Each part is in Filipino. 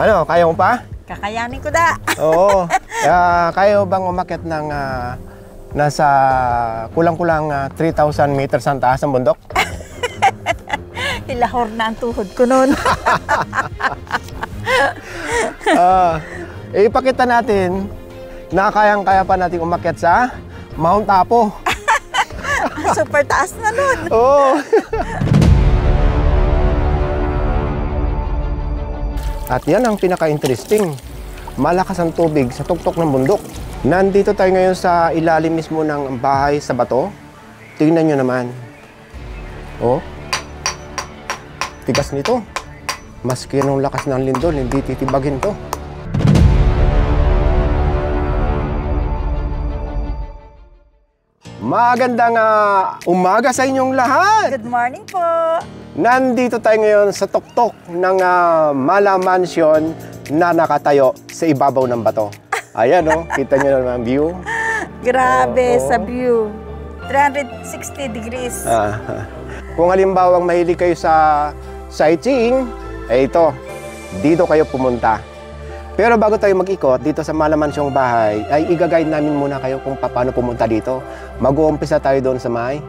Ano, kaya mo pa? Kakayanin ko da. Oo. Kaya mo bang umakyat ng nasa kulang-kulang 3,000 meters ang taas ng bundok? Ilahor na ang tuhod ko noon. Ipakita natin na kayang-kaya pa natin umakyat sa Mount Apo. Super taas na nun. Oo. At yan ang pinaka-interesting. Malakas ang tubig sa tuktok ng bundok. Nandito tayo ngayon sa ilalim mismo ng bahay sa bato. Tingnan nyo naman. Oh. Tigas nito. Maski nung lakas ng lindol, hindi titibagin to. Magandang umaga sa inyong lahat! Good morning po! Nandito tayo ngayon sa tuktok ng Mala Mansion na nakatayo sa ibabaw ng bato. Ayan o, kita nyo naman ang view. Grabe sa view. 360 degrees. Kung halimbawang mahilig kayo sa sightseeing, ito, dito kayo pumunta. Pero bago tayo mag-ikot dito sa Mala Mansyong bahay, ay i-guide namin muna kayo kung paano pumunta dito. Mag-uumpisa tayo doon sa may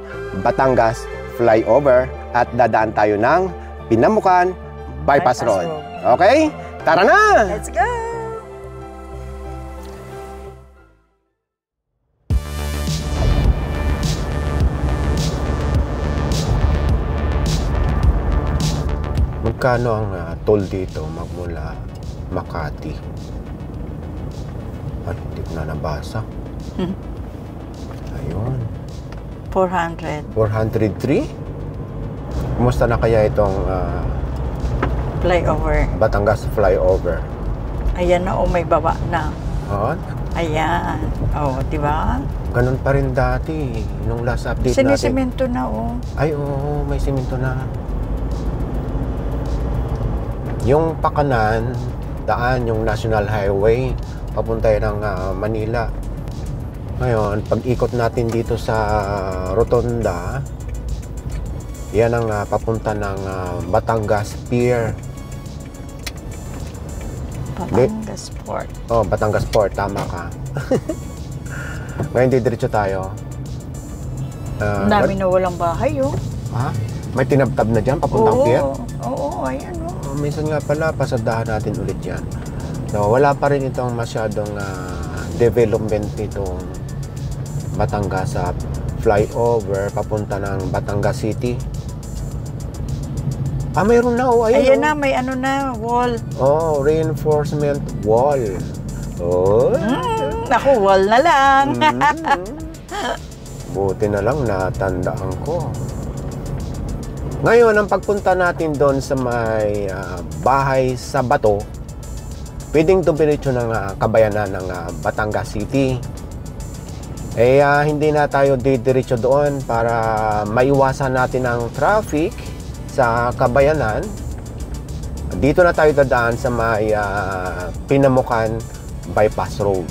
Batangas flyover at dadaan tayo ng Pinamukan Bypass Road. Okay? Tara na! Let's go! Magkano ang toll dito magmula Makati? Ano, hindi ko na nabasa. Ayun. 400. 403? Kumusta na kaya itong Flyover. Batangas flyover? Ayan na, may baba na. Oh, Ayan. Oh, di ba? ganun pa rin dati. Nung last update natin. Sinisemento na, oh. Ay, oo, may simento na. Yung pakanan, daan, yung National Highway, papunta ng Manila. Ngayon, pag-ikot natin dito sa Rotonda, yan ang papunta ng Batangas Pier. Batangas Port. Oh, Batangas Port, tama ka. Ngayon, didiretso tayo. Ang dami na walang bahay, oh. Ha? May tinabtab na dyan, papuntang pier? Oo, ayan, oh. Minsan nga pala, pasadahan natin ulit yan. So, wala pa rin itong masyadong development nitong Batangas sa flyover papunta ng Batangas City. Mayroon na, oh. Ayan na, may ano na, wall. Oh, reinforcement wall. Oh. Naku, wall na lang. Buti na lang natandaan ko. Ngayon, ang pagpunta natin doon sa may bahay sa bato, pwedeng dumiretso ng kabayanan ng Batangas City. Hindi na tayo didiretso doon para maiwasan natin ang traffic sa kabayanan. Dito na tayo dadaan sa may Pinamukan Bypass Road.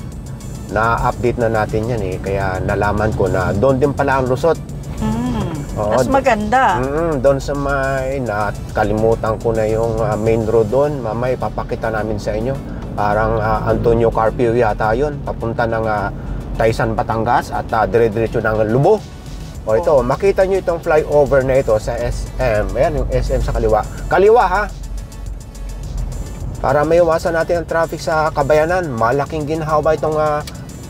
Na-update na natin yan kaya nalaman ko na doon din pala ang lusot. Mas maganda. Doon sa may, nakalimutan ko na yung main road doon. Mamay, papakita namin sa inyo. Parang Antonio Carpio yata yun. Papunta ng Taysan, Batangas at dire-diretso ng Lubo. O ito, makita nyo itong flyover na ito sa SM. Ayan, yung SM sa kaliwa. Kaliwa, ha? Para maiwasan natin ang traffic sa kabayanan. Malaking ginhawa itong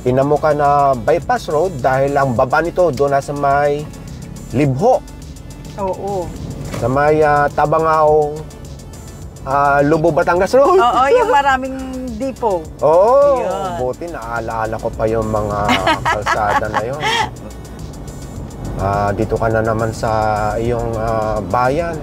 Pinamukan na Bypass Road dahil ang baba nito doon na sa may Libho. Oo. Sa may Tabangao, Lubo, Batangas Road. Oo, yung maraming depot. Oo. Yun. Buti naaalala ko pa yung mga kalsada na yun. Dito ka na naman sa iyong bayan.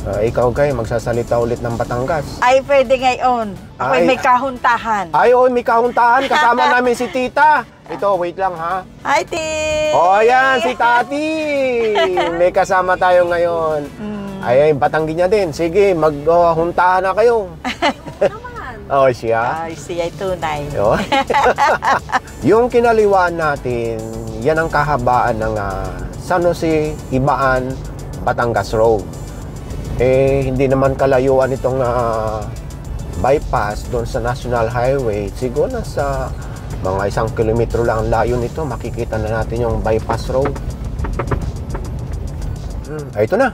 Ikaw, Gay, magsasalita ulit ng Batangas. Ay, pwede ngayon. Ako'y may kahuntahan. Ay, oo, may kahuntahan. Kasama namin si Tita. Ito, wait lang, ha? Hi, Ti! Oh, yan, si Tati! May kasama tayo ngayon. Ay, Batanggi niya din. Sige, maghuntahan na kayo. Oh, siya? Ay, siya ay tunay. Yung kinaliwaan natin, yan ang kahabaan ng San Jose, Ibaan, Batangas Road. Hindi naman kalayuan itong bypass doon sa National Highway, siguro nasa mga 1 kilometro lang ang layo nito, makikita na natin yung bypass road. Ito na.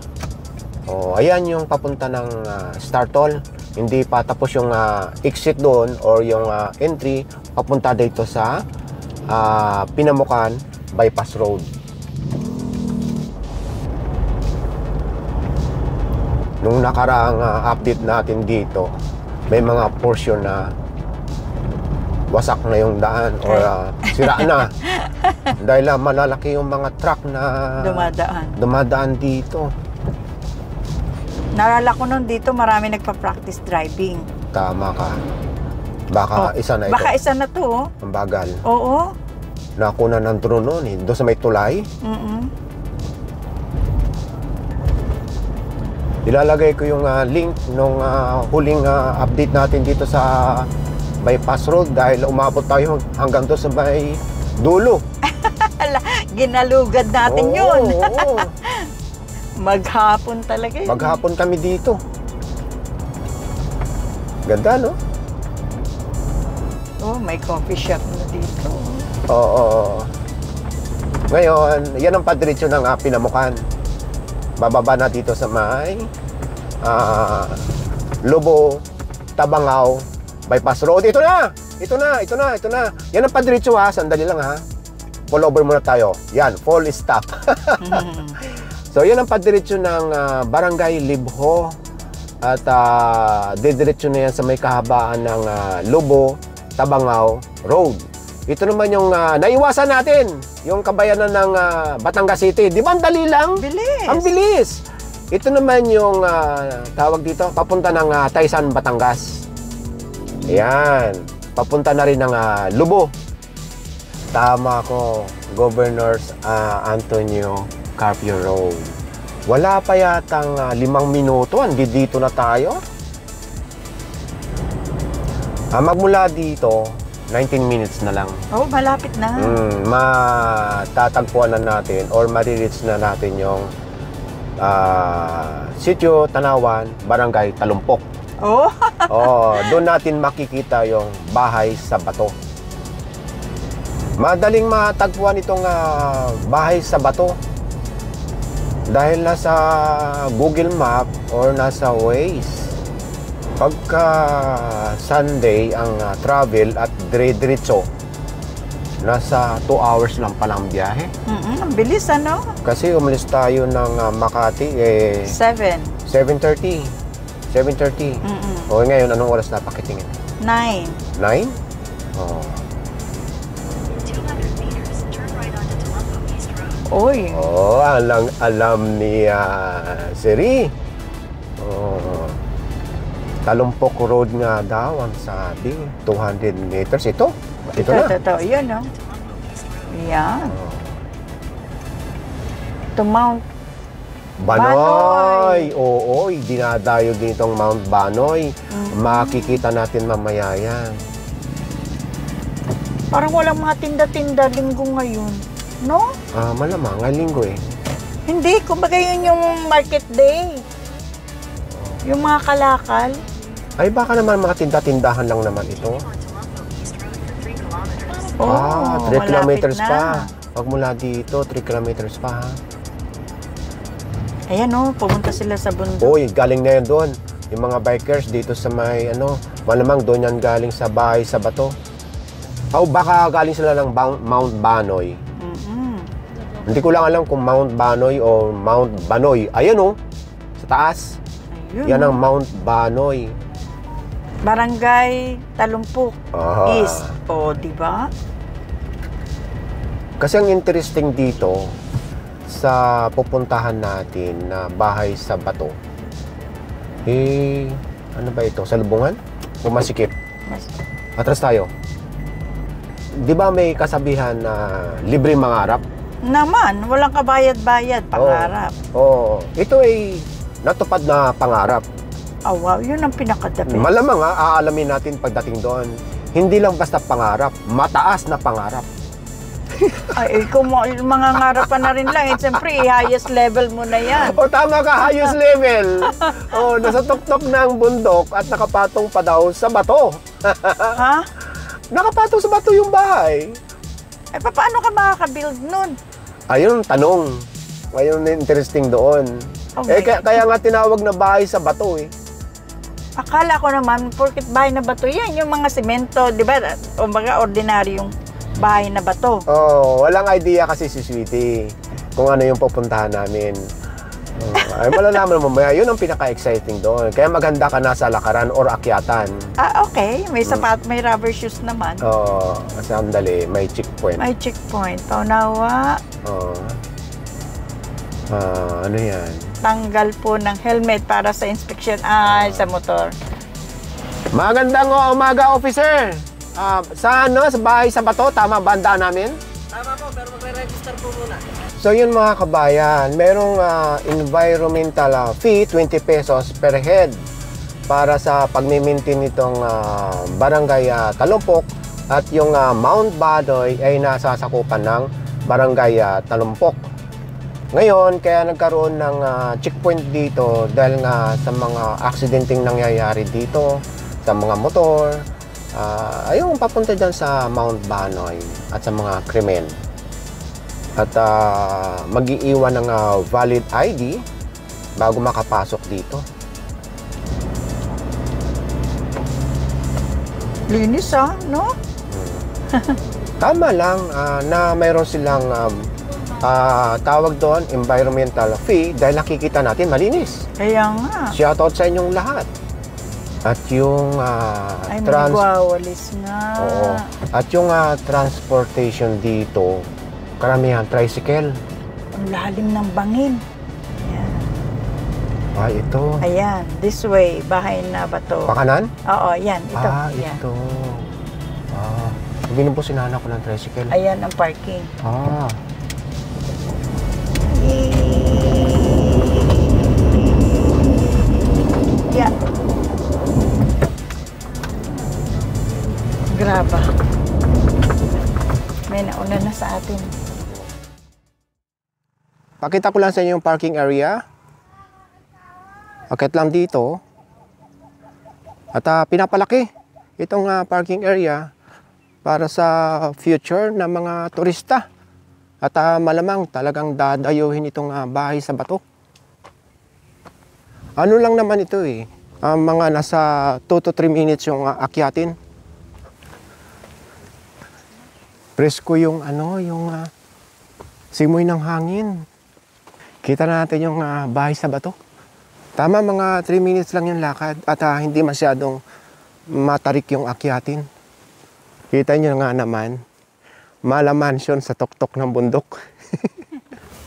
Ayan yung papunta ng Star Toll. Hindi pa tapos yung exit doon or yung entry papunta dito sa Pinamukan Bypass Road. Nung nakaraang update natin dito, may mga portion na wasak na yung daan or sira na. Dahil malalaki yung mga truck na dumadaan dito. Naalala ko nun dito, marami nagpa-practice driving. Tama ka. Baka isa na ito. Baka isa na to. Ang bagal. Oo. Nakuna ng drone noon eh. Doon sa may tulay. Ilalagay ko yung link nung huling update natin dito sa Bypass Road dahil umabot tayo hanggang doon sa may dulo. Ginalugad natin yun. Oo. Maghapon talaga yun. Maghapon kami dito. Ganda, no? May coffee shop na dito. Oo. Ngayon, yan ang padiretso ng Pinamukan. Bababa na dito sa may Lobo, Tabangaw, Bypass Road. Ito na! Ito na. Yan ang padiretso ha. Sandali lang ha. Pull over muna tayo. Yan, full stop. So, yan ang padiretso ng Barangay Libho. At didiretso na yan sa may kahabaan ng Lobo, Tabangaw Road. Ito naman yung naiwasan natin. Yung kabayanan ng Batangas City. Di ba ang dali lang? Bilis. Ang bilis. Ito naman yung tawag dito, papunta ng Taysan, Batangas. Ayan. Papunta na rin ng Lobo. Tama ko. Governor Antonio Carpio Road. Wala pa yatang 5 minuto, dito na tayo. Magmula dito, 19 minutes na lang. Malapit na. Matatagpuan na natin or marireach na natin yung Sitio Tanawan, Barangay Talumpok. Doon natin makikita yung bahay sa bato. Madaling matagpuan itong bahay sa bato. Dahil nasa Google Map or nasa Waze, pagka Sunday ang travel at dire-diretso, nasa 2 hours lang palang biyahe. Ang bilis ano? Kasi umalis tayo ng Makati 7:30. 7:30. Ngayon, anong oras na pakitingin? 9. 9? Alam ni Siri. Talumpok Road nga daw ang sabi. 200 meters. Ito na. Ito, yun, no? Yan. To Mount Banoy. Oo, dinadayo din itong Mount Banoy. Makikita natin mamaya yan. Parang walang mga tinda-tinda linggo ngayon. No? Malamang, ngayong linggo eh. Hindi, kumbaga yun yung market day. Yung mga kalakal. Ay, baka naman mga tinda-tindahan lang naman ito. 3 kilometers pa. Pag mula dito, 3 kilometers pa ha. Ayan pumunta sila sa bundok. Galing na yan doon. Yung mga bikers dito sa may malamang doon yan galing sa bahay sa bato. Baka galing sila ng Mount Banoy. Hindi ko lang alam kung Mount Banoy o Mount Banoy. Ayan sa taas. Ayun, yan ang Mount Banoy. Barangay Talumpok East. Di ba? Kasi ang interesting dito sa pupuntahan natin na bahay sa bato. Ano ba ito? Salubungan? O masikip? Atras tayo. Di ba may kasabihan na libre mangarap? Naman, walang kabayad-bayad, pangarap. Ito ay natupad na pangarap. Wow, yun ang pinakadapit. Malamang aalamin natin pagdating doon. Hindi lang basta pangarap, mataas na pangarap. Ay, kung mga ngarapan na rin lang, siyempre, highest level mo na yan. O tama ka, highest level. O, nasa tuktok ng bundok at nakapatong pa daw sa bato. Ha? Nakapatong sa bato yung bahay. Ay, paano ka makaka-build nun? Ayun, tanong. Ayun, interesting doon. Oh my Kaya nga tinawag na bahay sa bato eh. Akala ko naman, porket bahay na bato yan, yung mga semento, di ba? O mga ordinaryong bahay na bato. Walang idea kasi si Sweetie kung ano yung pupuntahan namin. Ay malalaman mo mamaya, yun ang pinaka-exciting doon. Kaya maganda ka na sa lakaran or akyatan. Okay. May sapat, may rubber shoes naman. Sandali, may checkpoint. May checkpoint. Nawa. Ano yan? Tanggal po ng helmet para sa inspection sa motor. Magandang umaga, officer. Sa bahay sa bato, tama ba ang daan namin? Tama po, pero magre-register po muna. So yun mga kabayan, merong environmental fee, 20 pesos per head para sa pagmimintin nitong barangay Talumpok, at yung Mount Badoy ay nasasakupan ng barangay Talumpok. Ngayon, kaya nagkaroon ng checkpoint dito dahil nga sa mga aksidenteng nangyayari dito, sa mga motor, ayun papunta dyan sa Mount Badoy at sa mga krimen. At mag-iiwan ng valid ID bago makapasok dito. Linis no? Tama lang na mayroon silang tawag doon, environmental fee, dahil nakikita natin malinis. Kaya nga. Shoutout sa inyong lahat. At yung ay, magwawalis nga. Oo. At yung transportation dito, karamihan tricycle. Ang lalim ng bangin. Ayan. Ito. Ayan, this way, bahay na bato. Pakanan? Oo, yan. Ito. Yan. Ito. Binubos sinana ko ng tricycle. Ayan ang parking. Yan. Graba. May nauna na sa atin. Pakita ko lang sa inyo yung parking area. Akit lang dito. At pinapalaki itong parking area para sa future ng mga turista. At malamang talagang dadayuhin itong bahay sa bato. Ano lang naman ito eh. Mga nasa 2 to 3 minutes yung akyatin. Presko yung yung simoy ng hangin. Kita na natin yung bahay sa bato. Tama, mga 3 minutes lang yung lakad at hindi masyadong matarik yung akyatin. Kita nyo nga naman, Mala Mansion sa tuktok ng bundok.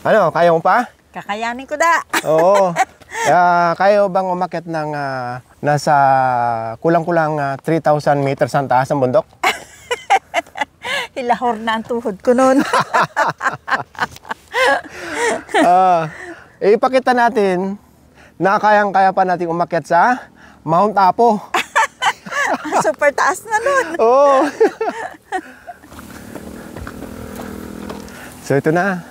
Ano, kaya mo pa? Kakayanin ko da. Oo. Kaya bang umakyat ng nasa kulang-kulang 3,000 meters ang taas ng bundok? Hilahor na ang tuhod ko noon. Ipakita natin na kayang-kaya pa natin umakyat sa Mount Apo. Super taas na nun. Oo. So ito na.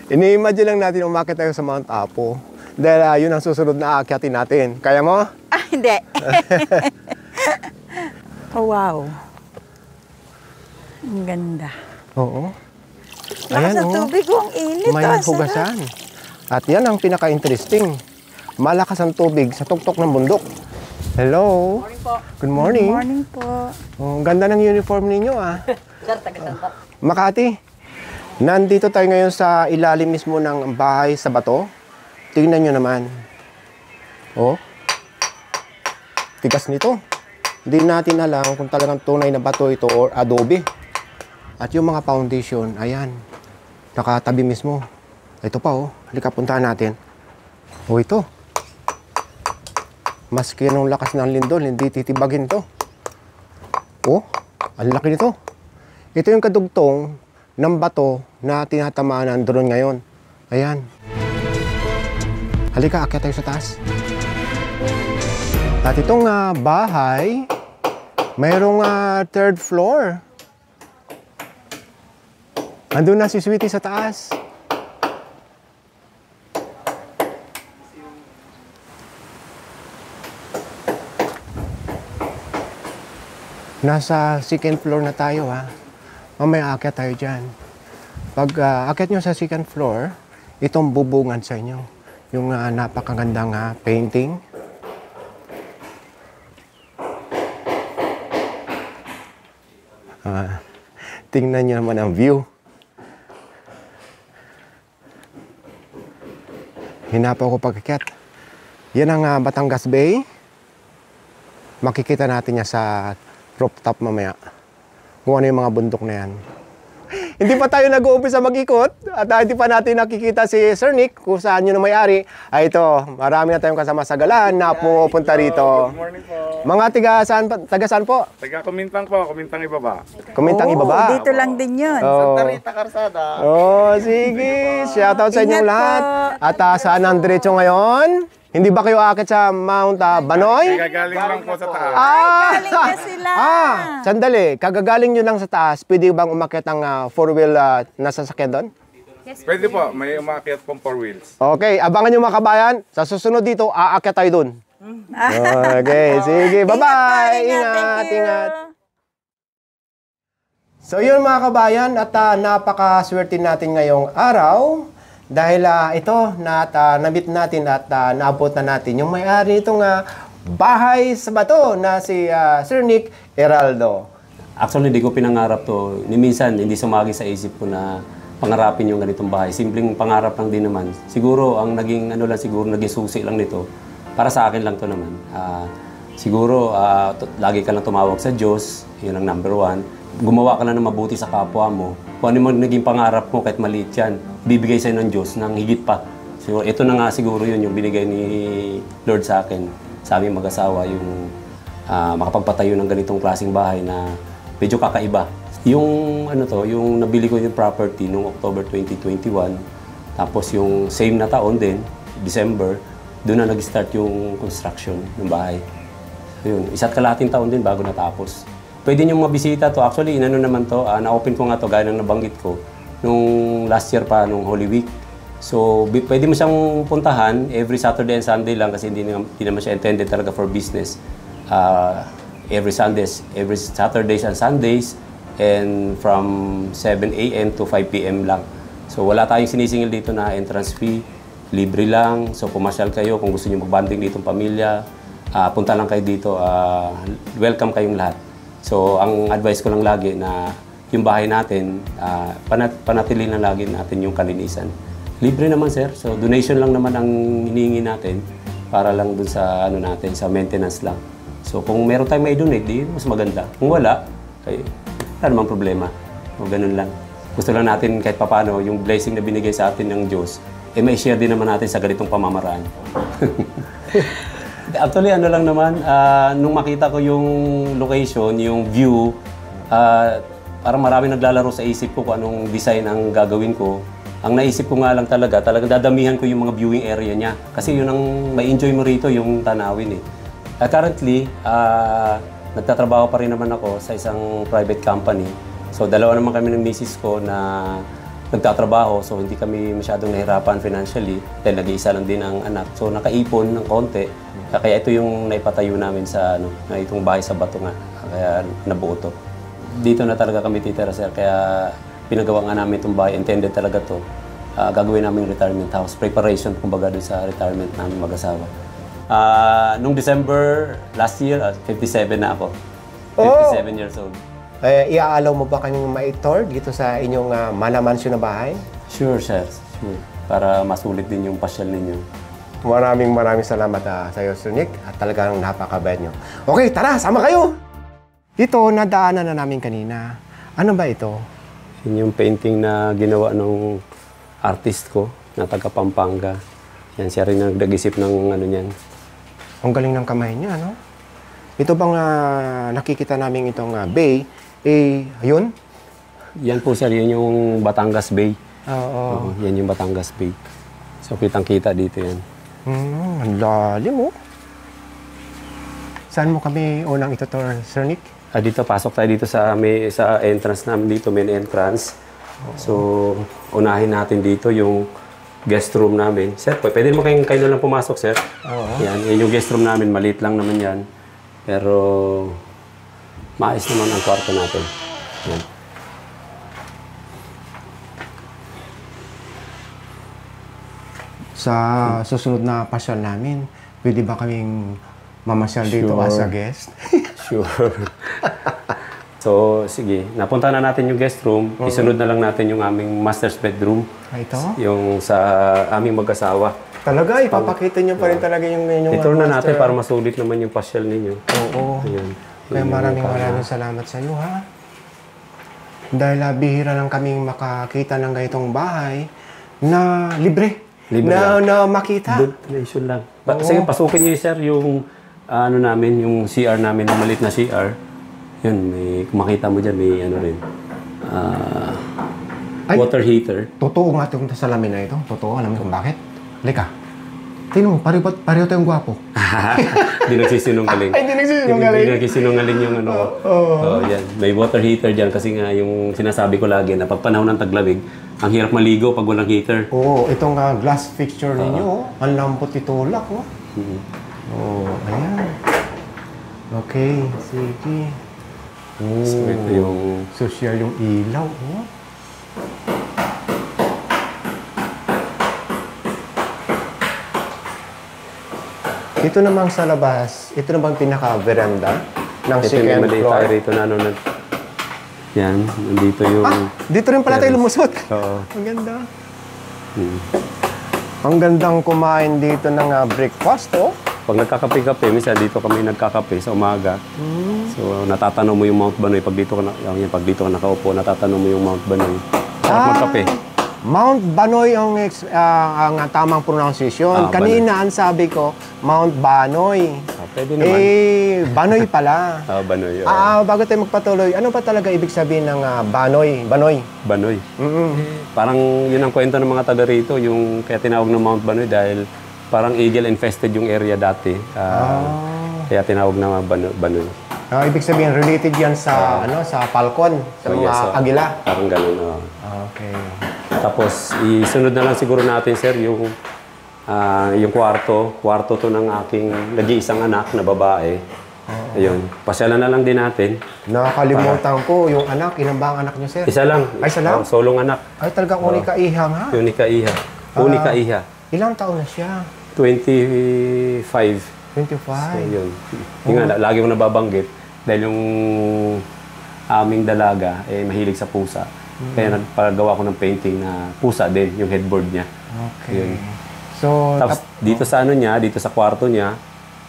Ini-imagine lang natin umakyat tayo sa Mount Apo. Dahil yun ang susunod na aakyatin natin. Kaya mo? Hindi. Oh, wow. Ang ganda. Oo. Lakas ng tubig ko, ang init. May hugasan. At yan ang pinaka-interesting. Malakas ang tubig sa tuktok ng bundok. Hello. Morning po. Good morning. Good morning po. Oh, ganda ng uniform ninyo Sir, taga-saan po? Makati. Nandito tayo ngayon sa ilalim mismo ng bahay sa bato. Tingnan nyo naman. Oh. Tigas nito. Hindi natin alam kung talagang tunay na bato ito or adobe. At yung mga foundation, ayan. Nakatabi mismo. Ito pa oh. Halika, puntahan natin. Oh, ito. Maski nung lakas ng lindol, hindi titibagin to. Oh, ang laki nito. Ito yung kadugtong ng bato na tinatamaan ng drone ngayon. Ayan. Halika, akyat tayo sa taas. At itong bahay, mayroong 3rd floor. Andun na si Sweetie sa taas. Nasa second floor na tayo ha. Mamaya aakyat tayo dyan. Pag aakyat nyo sa second floor, itong bubungan sa inyo. Yung napakagandang painting. Tingnan nyo naman ang view. Hinapo ko pag-akyat. Yan ang Batangas Bay. Makikita natin niya sa rooftop mamaya. Kung ano yung mga bundok na yan. Hindi pa tayo nag-uumpisa mag-ikot at hindi pa natin nakikita si Sir Nick kung saan yun ang may-ari. Ay ito, marami na tayong kasama sa galaan na pupunta rito. Good morning po. Mga taga saan po? Taga Kumintang po, Kumintang Ibaba. Kumintang Ibaba. Dito lang din yun. Oh. Rita Karsada. Oh, sige. Shoutout sa inyong Ingat lahat. po. At saan ang diretso ngayon? Hindi ba kayo akit sa Mount Banoy? Gagaling lang po sa taas. Galing na sila. Sandali. Kagagaling nyo lang sa taas. Pwede bang umakyat ang four-wheel na sasakyan doon? Pwede po, may umakyat pong 4 wheels. Okay, abangan nyo mga kabayan. Sa susunod dito, aakyat tayo doon. Okay, sige. Bye-bye. Thank you. Ingat. So yun mga kabayan, at napakaswerte natin ngayong araw. Dahil ito, na-meet natin at naabot na natin yung may-ari itong bahay sa bato na si Sir Nick Heraldo. Actually, hindi ko pinangarap to. Ni minsan, hindi sumagi sa isip ko na pangarapin yung ganitong bahay. Simpleng pangarap lang din naman. Siguro, ang naging, naging susi lang nito, para sa akin lang to naman. Siguro, lagi ka lang tumawag sa Diyos, yun ang number one. Gumawa ka lang ng mabuti sa kapwa mo. Kung ano mo naging pangarap mo, kahit maliit yan, bibigay sa'yo ng Diyos ng higit pa. Siguro, ito na nga siguro yun, yung binigay ni Lord sa akin, sa aming mag-asawa, yung makapagpatayo ng ganitong klaseng bahay na medyo kakaiba. Yung yung nabili ko yung property noong October 2021, tapos yung same na taon din, December, doon na nag-start yung construction ng bahay. Yun, isa't kalahating taon din bago natapos. Pwede nyo mabisita to. Actually, inano naman to, na-open ko nga to, gaya ng nabanggit ko, nung last year pa, nung Holy Week. So, pwede mo siyang puntahan every Saturday and Sunday lang kasi hindi naman siya intended talaga for business. Every Saturdays and Sundays, and from 7 a.m. to 5 p.m. lang. So, wala tayong sinisingil dito na entrance fee. Libre lang. So, pumasyal kayo kung gusto nyo mag-bonding dito ng pamilya. Punta lang kayo dito. Welcome kayong lahat. So, ang advice ko lang lagi na yung bahay natin, panatili na lagi natin yung kalinisan. Libre naman, sir. So, donation lang naman ang hinihingi natin para lang dun sa, natin, sa maintenance lang. So, kung meron tayong may donate, di mas maganda. Kung wala, ay, wala namang problema. O, ganun lang. Gusto lang natin kahit papano, yung blessing na binigay sa atin ng Diyos, may share din naman natin sa ganitong pamamaraan. Actually, lang naman, nung makita ko yung location, yung view, parang marami naglalaro sa isip ko kung anong design ang gagawin ko. Ang naisip ko nga lang talagang dadamihan ko yung mga viewing area niya. Kasi yun ang may enjoy mo rito, yung tanawin eh. Currently, nagtatrabaho pa rin naman ako sa isang private company. So, dalawa naman kami ng misis ko na nagtatrabaho. So, hindi kami masyadong nahirapan financially dahil nag-iisa lang din ang anak. So, nakaipon ng konti. Kaya ito yung naipatayo namin sa na itong bahay sa bato nga. Kaya nabuo to. Dito na talaga kami titira, sir. Kaya pinagawa nga namin itong bahay. Intended talaga to. Gagawin namin retirement house. Preparation, kumbaga, doon sa retirement namin mag-asawa. Nung December last year, 57 na ako. 57 years old. Iaalaw mo ba kaming ma-tour dito sa inyong malamansyon na bahay? Sure, sir. Sure. Para masulit din yung pasyal ninyo. Maraming salamat sa iyo, Sir Nick. At talagang napakabayad nyo. Okay, tara, sama kayo! Ito, nadaanan na namin kanina. Ano ba ito? Yun yung painting na ginawa ng artist ko na taga Pampanga. Yan, siya rin nag-isip ng niyan. Ang galing ng kamay niya, no? Ito bang nakikita namin itong bay, yun? Yan po, sir. Yan yung Batangas Bay. Oo. Yan yung Batangas Bay. So, kitang-kita dito yan. Ang lalim, oh. Saan mo kami unang itutur, Sir Nick? Dito, pasok tayo dito sa entrance namin dito, main entrance. So, unahin natin dito yung guest room namin. Sir, pwede mo kayo na lang pumasok, sir. Yan yung guest room namin. Maliit lang naman yan. Pero, maayos naman ang kwarto natin. Yan. Sa susunod na pasyal namin, pwede ba kaming mamasyal dito as a guest? Sure. So, sige. Napunta na natin yung guest room. Isunod na lang natin yung aming master's bedroom. Ito? Yung sa aming mag-asawa. Talaga, ipapakita niyo pa rin talaga yung inyong I-tour na natin master. para masulit naman yung pasyal ninyo. Oo. Ayan. Kaya maraming salamat sa iyo, ha? Dahil bihira lang kaming makakita ng ganitong bahay na libre. Libre na makita. Donation lang. Sige, pasukin niyo, sir, yung ano namin, yung CR namin, yung maliit na CR. Yun, may, kung makita mo dyan, may ano rin. Water heater. Totoo nga itong salamin na ito. Totoo, alam mo kung bakit? Lika. Tingnan mo, pareho tayong gwapo. Hindi nagsisinungaling. Ay, hindi nagsisinungaling. Hindi nagsisinungaling yung ano. Yan. May water heater dyan kasi nga yung sinasabi ko lagi na pag panahon ng taglamig, ang hirap maligo pag walang heater. Oo, itong glass fixture ninyo, ang lambot itulak, oh. Ayan. Okay, sige. So, ito yung... Social yung ilaw, oh. Ito namang sa labas, ito namang pinaka-veranda ng Ito yung second maliit floor. tayo rito na ano na... Yan, nandito yung... Dito rin pala tayo lumusot. Oo. Ang ganda. Ang gandang kumain dito ng breakfast, oh. Pag nagkakape-kape, minsan dito kami nagkakape sa umaga. So, natatanong mo yung Mount Banoy. Pag dito ka nakaupo, natatanong mo yung Mount Banoy. Sarap magkape. Mount Banoy ang tamang pronunciation. Kanina ang sabi ko, Mount Banoy. Pwede naman. Banoy pala. Banoy. Bago tayo magpatuloy, ano ba talaga ibig sabihin ng Banoy? Banoy. Banoy. Parang yun ang kwento ng mga taga rito, yung kaya tinawag ng Mount Banoy dahil parang eagle infested yung area dati. Kaya tinawag na Banoy. Ibig sabihin, related yan sa sa falcon, sa mga agila. Parang ganun. Okay. Tapos, isunod na lang siguro natin, sir, yung kwarto. Kwarto to ng aking nag-iisang anak na babae. Ayun. Pasyalan na lang din natin. Nakakalimutan ko, yung anak, ilan ba ang anak niyo, sir? Isa lang. Ay, isa lang? Solong anak. Ay, talagang unika ihang, ha? Unika iha. Unika iha. Ilang taon na siya? 25. 25. So, yun. Yung nga, lagi ko nababanggit dahil yung aming dalaga mahilig sa pusa. Kaya nagpagawa ko ng painting na pusa din, yung headboard niya. Okay. Yun. So, Tapos dito sa dito sa kwarto niya,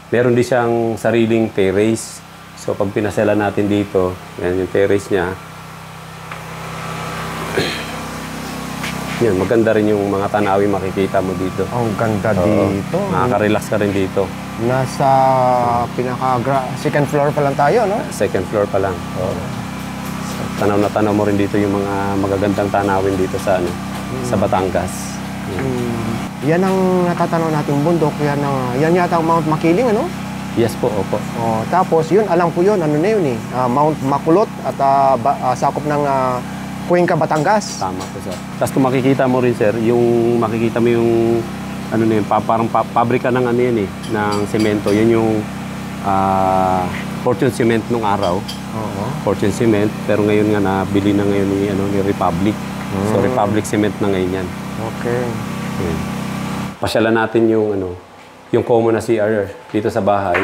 meron din siyang sariling terrace. So pag pinasela natin dito, yan yung terrace niya. Yan, maganda rin yung mga tanawin makikita mo dito. ang ganda dito. Nakaka-relax ka rin dito. Nasa second floor pa lang tayo, no? Second floor pa lang. Tanaw na tanaw mo rin dito yung mga magagandang tanawin dito sa sa Batangas. Yan ang natatanaw nating bundok. Yan yata ang Mount Makiling, ano? Yes po, opo. Tapos yun, alam ko yun, ano na yun eh. Mount Makulot at sakop ng Cuenca, Batangas. Tama po, sir. Tapos kung makikita mo rin, sir, makikita mo yung parang pabrika ng yan eh, ng semento. Yan yung Fortune Cement nung araw. Fortune Cement, pero ngayon nga nabili na ngayon ni Republic. So Republic Cement na ngayon yan. Okay. Yan. Pasyalan natin yung common na CR dito sa bahay.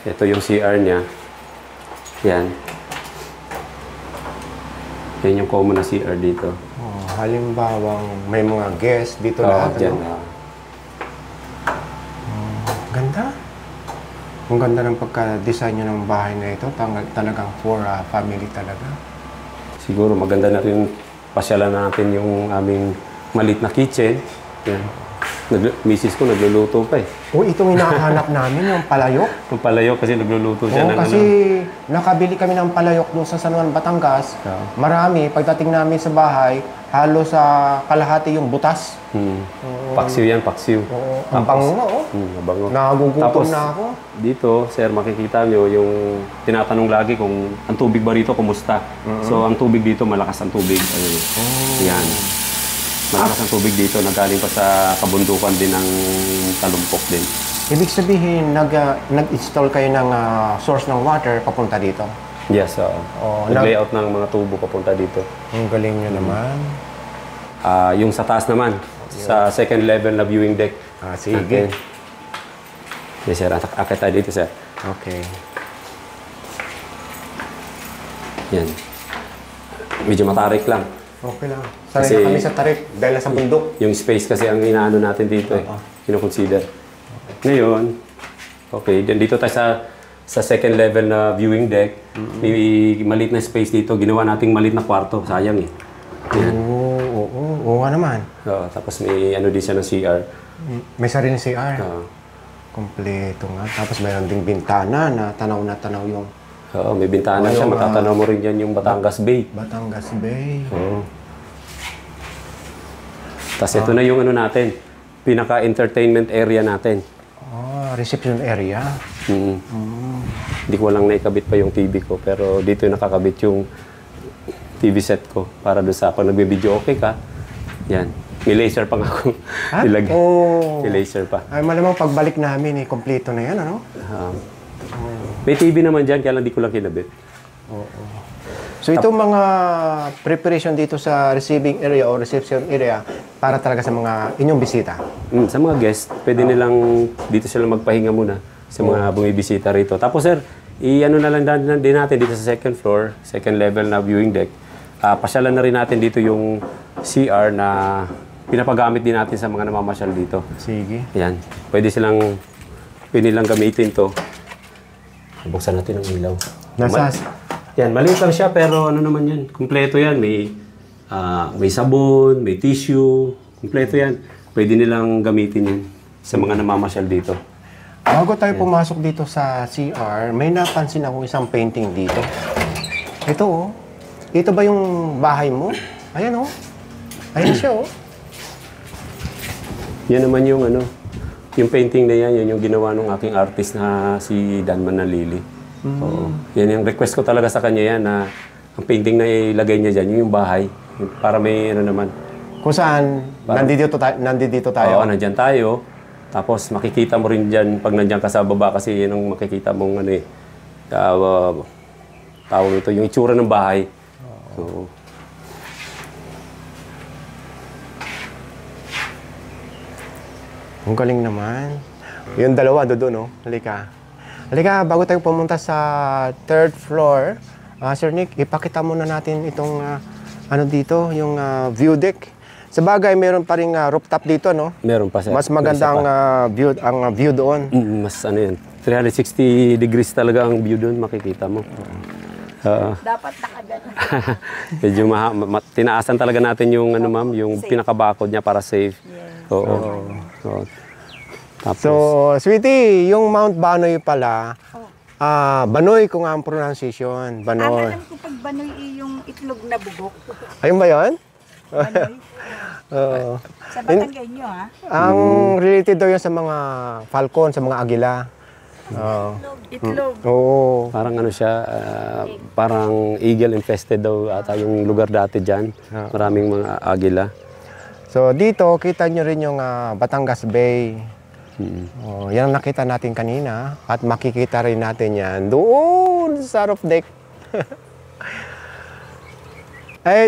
Ito yung CR niya. Yan. Yan yung common na CR dito. Halimbawa, may mga guests dito lahat. Dyan. Ganda. Ang ganda ng pagka-design nyo ng bahay na ito. Talagang for family talaga. Siguro maganda na rin pasyalan natin yung aming maliit na kitchen. Yan. Misis ko nagluluto pa eh. Oh, itong hinahanap namin, yung palayok. Yung palayok kasi nagluluto siya Oo, ng kasi nakabili kami ng palayok doon sa San Juan, Batangas. Oo. Marami. Pagdating namin sa bahay, halos sa kalahati yung butas. Paksiw yan, paksiw. Oo, ang bango nga, oh. Mabango. Nagugutom Tapos, na ako. dito, sir, makikita nyo yung tinatanong lagi kung ang tubig ba rito, kumusta. So, ang tubig dito, malakas ang tubig. Ayun. Yan. Malakas ang tubig dito, nagaling pa sa kabundukan din ng talumpok din. Ibig sabihin, nag-install kayo ng source ng water papunta dito. Yes, Oh, nag-layout ng mga tubo papunta dito. Ang galing nyo naman. Yung sa taas naman, sa second level na viewing deck. Sige. Yes, sir. Akit tayo dito, sir. Okay. Yan. Medyo matarik lang. Okay lang. Sanay Kasi- na kami sa tarik dahil sa bundok. Yung space kasi ang inaano natin dito eh. Kino-consider. Ngayon, okay, dito tayo sa second level na viewing deck. May maliit na space dito. Ginawa nating maliit na kwarto. Sayang eh. Yan. Oo nga naman. Tapos may ano din siya ng CR. May sarili CR. Oo. Kompleto nga. Tapos mayroon ding bintana na tanaw yung May bintana siya. Matatanaw mo rin yan yung Batangas Bay. Batangas Bay. Oo. Tapos ito na yung ano natin. Pinaka-entertainment area natin. Reception area. Hindi ko lang naikabit pa yung TV ko. Pero dito yung nakakabit yung TV set ko. Para doon sa pag nagbe-video, okay ka. Yan. May laser pa nga ako nilagay. Oh. May laser pa. Ay, malamang pagbalik namin, kompleto na yan, ano? May TV naman dyan, kaya lang di ko lang kinabit. So, itong mga preparation dito sa receiving area o reception area para talaga sa mga inyong bisita. Sa mga guest, pwede nilang dito sila magpahinga muna sa mga bumibisita rito. Tapos sir, i-ano na lang din natin dito sa second floor, second level na viewing deck. Pasyalan na rin natin dito yung CR na pinapagamit din natin sa mga namamasyal dito. Sige. Ayan. Pwede nilang gamitin to. Buksan natin ang ilaw. Yan, maliit lang siya pero ano naman yan, kumpleto yan. May sabon, may tissue, kumpleto yan. Pwede nilang gamitin yan sa mga namamasyal dito. Bago tayo pumasok dito sa CR, may napansin ako isang painting dito. Ito oh. Ito ba yung bahay mo? Ayan oh. Ayan siya oh. Yan naman yung ano, yung painting na yan, yun yung ginawa ng aking artist na si Dan Manalili. Oo. Yan yung request ko talaga sa kanya yan na ang painting na ilagay niya dyan, yung bahay. Para may ano naman. Kung saan, nandito tayo. Oo, nandyan tayo. Tapos makikita mo rin dyan pag nandyan ka sa baba kasi yun ang makikita mong ano eh. Tawag ito, yung itsura ng bahay. So, Ang galing naman. Yung dalawa doon, no? Halika. Halika, bago tayo pumunta sa third floor, Sir Nick, ipakita muna natin itong ano dito, yung view deck. Sa bagay, meron pa rin rooftop dito, no? meron pa sir. Mas maganda ang view doon. Mas ano yun, 360 degrees talaga ang view doon, makikita mo. Dapat nakagana. Medyo tinaasan talaga natin yung ano ma'am, yung pinakabakod niya para safe. Oo. Tapos, So, sweetie, yung Mount Banoy pala, Banoy kung ang pronunciation, Ang Banoy. alam ko pag banoy yung itlog na bubok. Ayun ba yun? Banoy. Oo. Sa Batanggay nyo, ha? Ang related daw yun sa mga falcon, sa mga agila. Itlog. Oo. parang ano siya, parang eagle infested daw ata yung lugar dati dyan. Maraming mga agila. So, dito, kita nyo rin yung Batangas Bay. Yan ang nakita natin kanina. At makikita rin natin yan doon sa roof deck.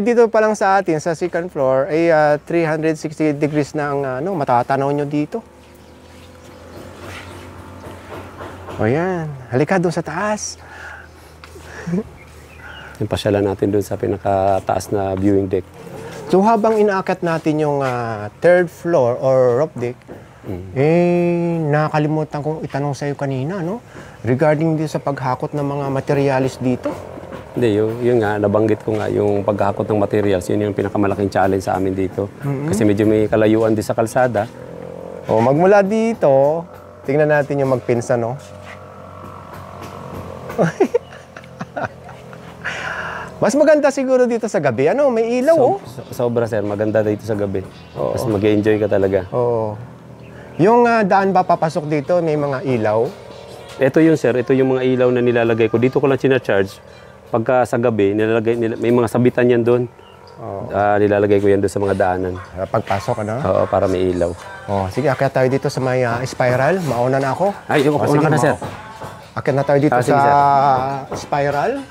Dito pa lang sa atin, sa second floor, 360 degrees na ang matatanaw nyo dito. O yan, halika doon sa taas. Yung pasyalan natin doon sa pinakataas na viewing deck. So habang inaakyat natin yung third floor or roof deck, nakakalimutan kong itanong sa'yo kanina, no? Regarding din sa paghakot ng mga materialis dito. Hindi, yun nga, nabanggit ko nga, yung paghakot ng materials, yun yung pinakamalaking challenge sa amin dito. Kasi medyo may kalayuan din sa kalsada. O, magmula dito, tingnan natin yung magpinsan, no? Mas maganda siguro dito sa gabi. Ano, may ilaw, oh. Sobra, sir. Maganda dito sa gabi. Mas mag-enjoy ka talaga. Oo. Yung daan ba papasok dito, may mga ilaw? Ito yun, sir. Ito yung mga ilaw na nilalagay ko. Dito ko lang sinacharge. Pagka sa gabi, may mga sabitan yan doon. Nilalagay ko yan doon sa mga daanan. Pagpasok, ano? Oo, para may ilaw. Oh, sige, akyat tayo dito sa may spiral. Mauna na ako. Ay, una ka na, sir. Akyat na tayo dito sige, sa spiral.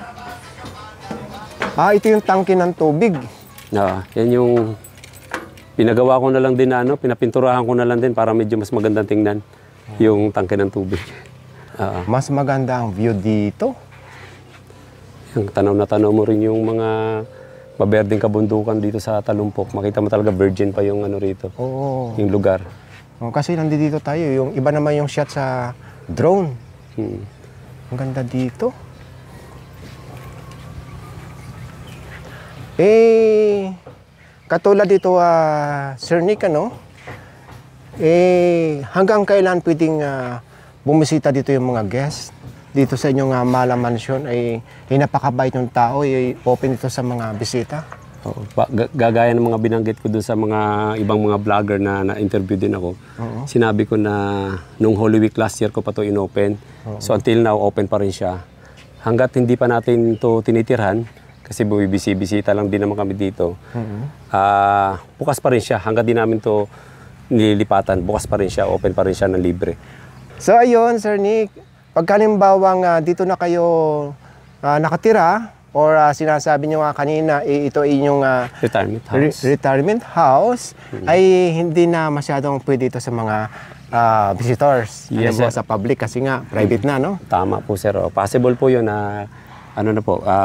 Ito yung tangke ng tubig. Yan yung pinagawa ko na lang din na pinapinturahan ko na lang din para medyo mas magandang tingnan yung tangke ng tubig. Mas maganda ang view dito. Yung tanaw na tanaw mo rin yung mga maberdeng kabundukan dito sa Talumpok. Makita mo talaga virgin pa yung ano rito. Oo. Yung lugar. Kasi nandito tayo. Yung iba naman yung shot sa drone. Ang ganda dito. Katulad dito, Sir Nick, ano? Hanggang kailan pwedeng bumisita dito yung mga guest? Dito sa inyong Mala Mansion ay napakabait ng tao, open ito sa mga bisita. Gagaya ng mga binanggit ko dun sa mga ibang mga vlogger na na-interview din ako. Sinabi ko na nung Holy Week last year ko pa to inopen. So until now, open pa rin siya. Hanggat hindi pa natin to tinitirhan, kasi bumibisi-bisita lang din naman kami dito, bukas pa rin siya. Hanggat di namin to nililipatan, bukas pa rin siya, open pa rin siya ng libre. So ayun, Sir Nick, pagkalimbawang dito na kayo nakatira, or sinasabi nyo nga kanina, ito ay inyong retirement house, ay hindi na masyadong pwede ito sa mga visitors. Yes, sa public kasi nga, private na, no? Tama po, sir. Possible po yun na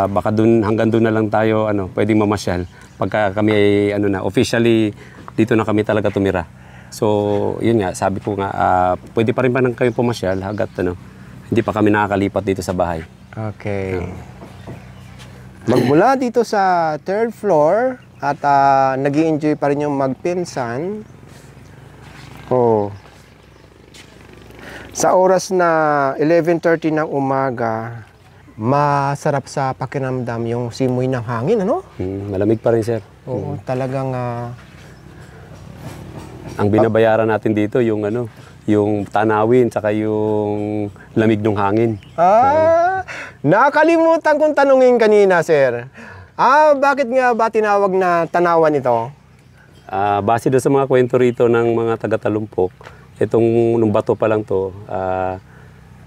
baka hanggang doon na lang tayo pwedeng mamasyal pagka kami ay officially dito na kami talaga tumira. So, yun nga, sabi ko nga pwede pa rin pa kayo pumasyal hangga't hindi pa kami nakakalipat dito sa bahay. Okay. Magmula dito sa 3rd floor at nag-i-enjoy pa rin yung magpinsan. Sa oras na 11:30 ng umaga, masarap sa pakiramdam yung simoy ng hangin, ano? Malamig pa rin, sir. Oo, talagang ang binabayaran natin dito yung yung tanawin saka yung lamig ng hangin. Nakalimutan kong tanungin kanina, sir. Bakit nga ba tinawag na tanawan ito? Base doon sa mga kwento rito ng mga taga-Talumpok, nung bato pa lang to,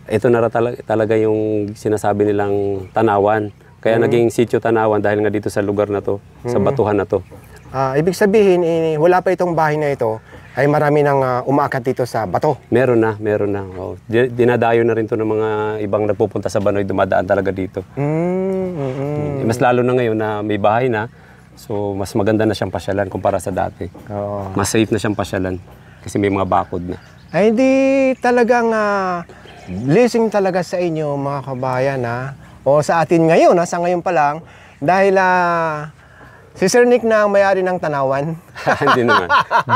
ito na talaga yung sinasabi nilang tanawan. Kaya naging sitio Tanawan dahil nga dito sa lugar na to, sa batuhan na to. Ibig sabihin, wala pa itong bahay na ito, ay marami nang umaakyat dito sa bato. Meron na. Dinadayo na rin to ng mga ibang nagpupunta sa Banoy, dumadaan talaga dito. Mas lalo na ngayon na may bahay na, so mas maganda na siyang pasyalan kumpara sa dati. Mas safe na siyang pasyalan kasi may mga bakod na. Ay hindi talagang blessing talaga sa inyo mga kabayan o sa atin ngayon, sa ngayon pa lang, dahil si Sir Nick na ang may-ari ng tanawan. Hindi naman.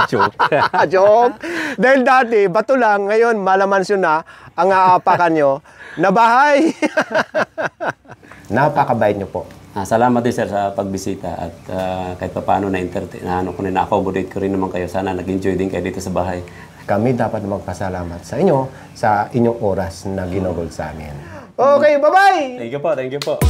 Joke. Joke. Dahil dati, bato lang, ngayon Mala Mansion na ang aapakan nyo na bahay. Napakabait nyo po. Salamat din, sir, sa pagbisita at kahit pa paano na-accommodate ko rin naman kayo. Sana nag-enjoy din kayo dito sa bahay. Kami dapat magpasalamat sa inyo sa inyong oras na ginugol sa amin. Okay, bye-bye! Thank you po.